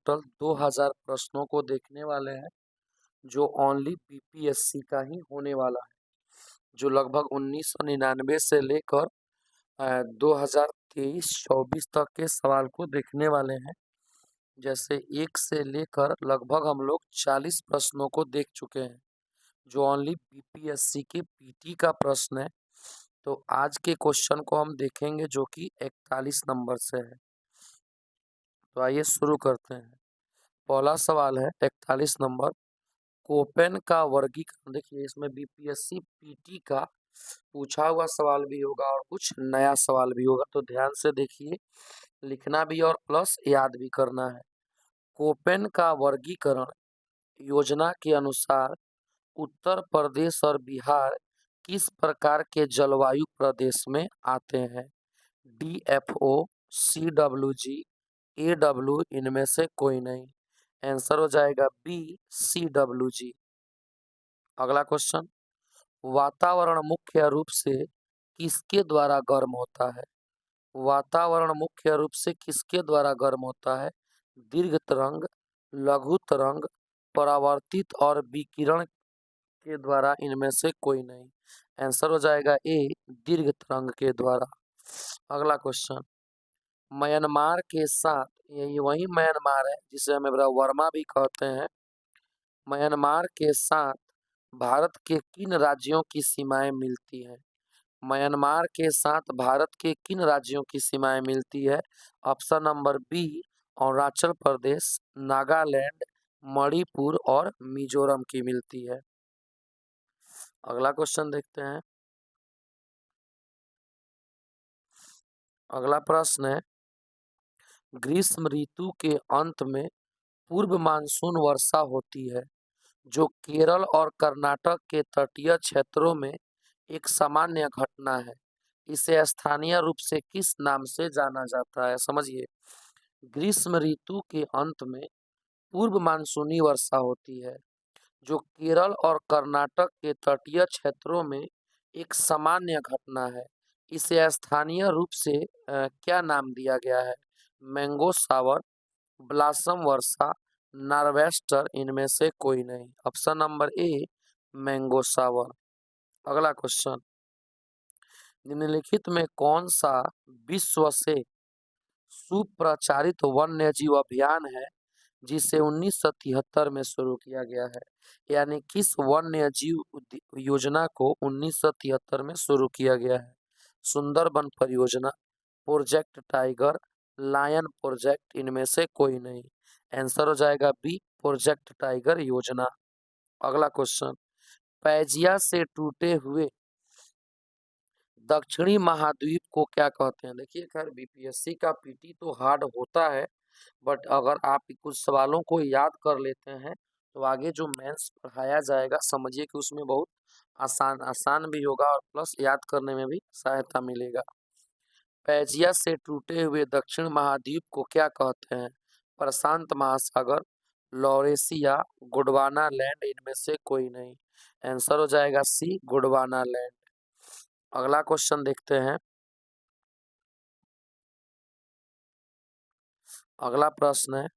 Total 2000 प्रश्नों को देखने वाले हैं, जो ओनली बीपीएससी का ही होने वाला है, जो लगभग 1999 से लेकर 2023-24 तक के सवाल को देखने वाले हैं। जैसे 1 से लेकर लगभग हम लोग 40 प्रश्नों को देख चुके हैं, जो ओनली बीपीएससी के पीटी का प्रश्न है। तो आज के क्वेश्चन को हम देखेंगे, जो कि 41 नंबर से है। तो आइए शुरू करते हैं। पहला सवाल है 41 नंबर, कोपेन का वर्गीकरण। देखिए, इसमें बीपीएससी पीटी का पूछा हुआ सवाल भी होगा और कुछ नया सवाल भी होगा, तो ध्यान से देखिए, लिखना भी और प्लस याद भी करना है। कोपेन का वर्गीकरण योजना के अनुसार उत्तर प्रदेश और बिहार किस प्रकार के जलवायु प्रदेश में आते हैं? DFO, CWG, AW, इनमें से कोई नहीं। आंसर हो जाएगा बी, CWG। अगला क्वेश्चन, वातावरण मुख्य रूप से किसके द्वारा गर्म होता है? वातावरण मुख्य रूप से किसके द्वारा गर्म होता है? दीर्घ तरंग, लघु तरंग, परावर्तित और विकिरण के द्वारा, इनमें से कोई नहीं। आंसर हो जाएगा ए, दीर्घ तरंग के द्वारा। अगला क्वेश्चन, म्यांमार के साथ, यही वही म्यांमार है जिसे हम वर्मा भी कहते हैं, म्यांमार के साथ भारत के किन राज्यों की सीमाएं मिलती हैं? म्यांमार के साथ भारत के किन राज्यों की सीमाएं मिलती है? Option number B, Arunachal Pradesh, Nagaland, Manipur और मिजोरम की मिलती है। अगला क्वेश्चन देखते हैं। अगला प्रश्न है, ग्रीष्म ऋतु के अंत में पूर्व मानसून वर्षा होती है, जो केरल और कर्नाटक के तटीय क्षेत्रों में एक सामान्य घटना है। इसे स्थानीय रूप से किस नाम से जाना जाता है? समझिए, ग्रीष्म ऋतु के अंत में पूर्व मानसूनी वर्षा होती है, जो केरल और कर्नाटक के तटीय क्षेत्रों में एक सामान्य घटना है। इसे स्थानीय रूप से क्या नाम दिया गया है? मैंगो शावर, ब्लॉसम वर्षा, नार्वेस्टर, इनमें से कोई नहीं। Option number A, mango shower. अगला क्वेश्चन, निम्नलिखित में कौन सा विश्व से सुप्रचारित वन्य जीव अभियान है जिसे 1973 में शुरू किया गया है? यानी किस वन्य जीव योजना को 1973 में शुरू किया गया है? सुंदरबन परियोजना, प्रोजेक्ट टाइगर, लायन प्रोजेक्ट, इनमें से कोई नहीं। आंसर हो जाएगा बी, प्रोजेक्ट टाइगर योजना। अगला क्वेश्चन, पैजिया से टूटे हुए दक्षिणी महाद्वीप को क्या कहते हैं? देखिए, खैर बीपीएससी का पीटी तो हार्ड होता है, बट अगर आप कुछ सवालों को याद कर लेते हैं तो आगे जो मेंस पढ़ाया जाएगा, समझिए कि उसमें बहुत आसान आसान भी होगा और प्लस याद करने में भी सहायता मिलेगा। पैजिया से टूटे हुए दक्षिण महाद्वीप को क्या कहते हैं? प्रशांत महासागर, लॉरेशिया, गोंडवाना लैंड, इनमें से कोई नहीं। आंसर हो जाएगा सी, गोंडवाना लैंड। अगला क्वेश्चन देखते हैं। अगला प्रश्न है,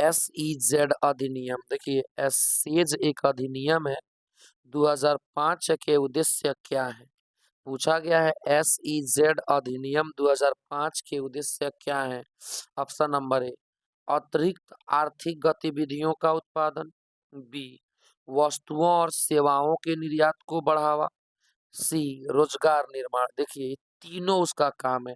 SEZ अधिनियम। देखिए, SEZ एक अधिनियम है, 2005 के उद्देश्य क्या है? पूछा गया है, SEZ अधिनियम 2005 के उद्देश्य क्या है? ऑप्शन नंबर ए, अतिरिक्त आर्थिक गतिविधियों का उत्पादन, बी, वस्तुओं और सेवाओं के निर्यात को बढ़ावा, सी, रोजगार निर्माण। देखिए, ये तीनों उसका काम है।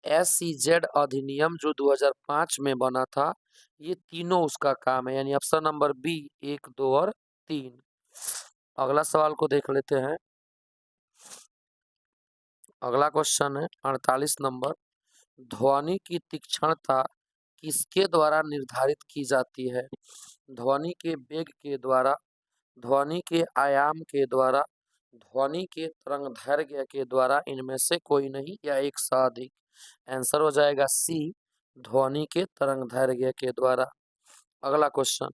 SEZ अधिनियम जो 2005 में बना था, ये तीनों उसका काम है, यानी ऑप्शन नंबर बी, 1, 2 और 3। अगला सवाल को देख लेते हैं। अगला क्वेश्चन है 48 नंबर, ध्वनि की तीक्ष्णता किसके द्वारा निर्धारित की जाती है? ध्वनि के वेग के द्वारा, ध्वनि के आयाम के द्वारा, ध्वनि के तरंगदैर्घ्य के द्वारा, इनमें से कोई नहीं या एक से अधिक। आंसर हो जाएगा सी, ध्वनि के तरंगदैर्घ्य के द्वारा। अगला क्वेश्चन,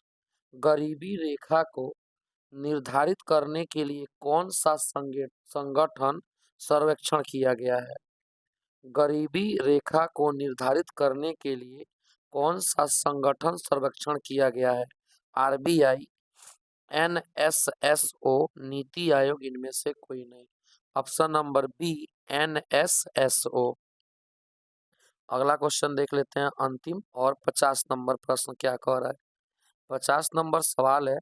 गरीबी रेखा को निर्धारित करने के लिए कौन सा संगठन सर्वेक्षण किया गया है? गरीबी रेखा को निर्धारित करने के लिए कौन सा संगठन सर्वेक्षण किया गया है? आरबीआई, एनएसएसओ, नीति आयोग, इनमें से कोई नहीं। Option number B, NSSO. अगला क्वेश्चन देख लेते हैं, अंतिम और 50 नंबर प्रश्न क्या कह रहा है। 50 नंबर सवाल है,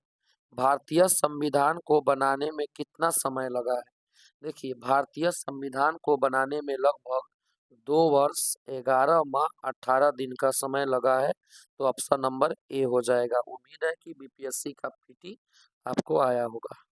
भारतीय संविधान को बनाने में कितना समय लगा है? देखिए, भारतीय संविधान को बनाने में लगभग 2 वर्ष 11 माह 18 दिन का समय लगा है। तो ऑप्शन नंबर ए हो जाएगा। उम्मीद है कि बीपीएससी का पीटी आपको आया होगा।